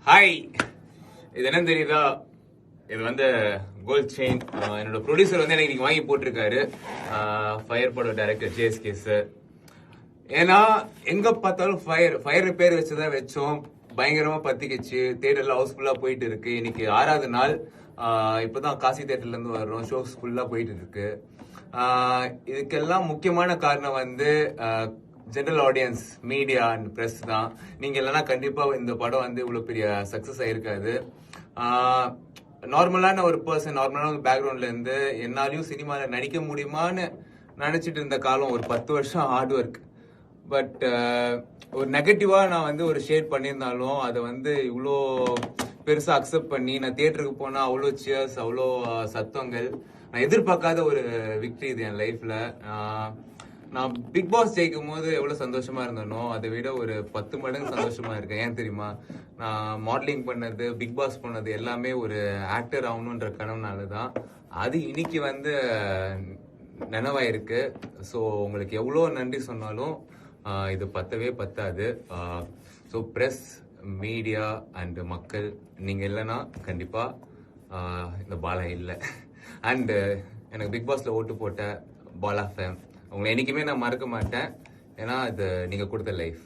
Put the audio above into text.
Hi, இது என்ன தெரியுதா? இது வந்து கோல்ட் செயின். என்னோட ப்ரொடியூசர் வந்து எனக்கு வாங்கி போட்டிருக்காரு. ஃபயர் பட டைரக்டர் ஜேஎஸ்கே சார். ஏன்னா எங்க பார்த்தாலும் ஃபயர் ரிப்பேர் வச்சுதான் வச்சோம். பயங்கரமா பத்திக்கிச்சு. தியேட்டர்ல ஹவுஸ்ஃபுல்லா போயிட்டு இருக்கு. இன்னைக்கு 6வது நாள். இப்பதான் காசி தியேட்டர்ல இருந்து வர்றோம். ஷோஸ் ஃபுல்லா போயிட்டு இருக்கு. இதுக்கெல்லாம் முக்கியமான காரணம் வந்து general audience, media and press தான். நீங்க இல்லைன்னா கண்டிப்பா இந்த படம் வந்து இவ்வளவு பெரிய சக்சஸ் ஆயிருக்காது. நார்மலான ஒரு பர்சன், நார்மலான ஒரு பேக்ரவுண்ட்ல இருந்து என்னாலையும் சினிமால நடிக்க முடியுமான்னு நினைச்சிட்டு இருந்த காலம் ஒரு 10 வருஷம் ஹார்ட் ஒர்க். பட் ஒரு நெகட்டிவா நான் வந்து ஒரு ஷேட் பண்ணியிருந்தாலும் அதை வந்து இவ்வளோ பெருசா அக்செப்ட் பண்ணி நான் தியேட்டருக்கு போனா அவ்வளோ சியர்ஸ், அவ்வளோ சத்தங்கள். நான் எதிர்பார்க்காத ஒரு விக்டரி இது என் லைஃப்ல. நான் பிக் பாஸ் ஜெயிக்கும் போது எவ்வளவு சந்தோஷமா இருந்தேனோ அதை விட ஒரு 10 மடங்கு சந்தோஷமா இருக்கேன். ஏன் தெரியுமா? நான் மாடலிங் பண்ணது, பிக் பாஸ் பண்ணது எல்லாமே ஒரு ஆக்டர் ஆகணுன்ற கனவுனால தான். அது இன்னைக்கு வந்து நினைவாயிருக்கு. ஸோ உங்களுக்கு எவ்வளோ நன்றி சொன்னாலும் இது பத்தவே பத்தாது. ஸோ ப்ரெஸ், மீடியா அண்ட் மக்கள், நீங்கள் இல்லைன்னா கண்டிப்பாக இந்த பாலா இல்லை. அண்டு எனக்கு பிக் பாஸ்ல ஓட்டு போட்ட பாலா ஃபேம், உங்களை என்றைக்குமே நான் மறக்க மாட்டேன். ஏன்னா இது நீங்கள் கொடுத்த லைஃப்.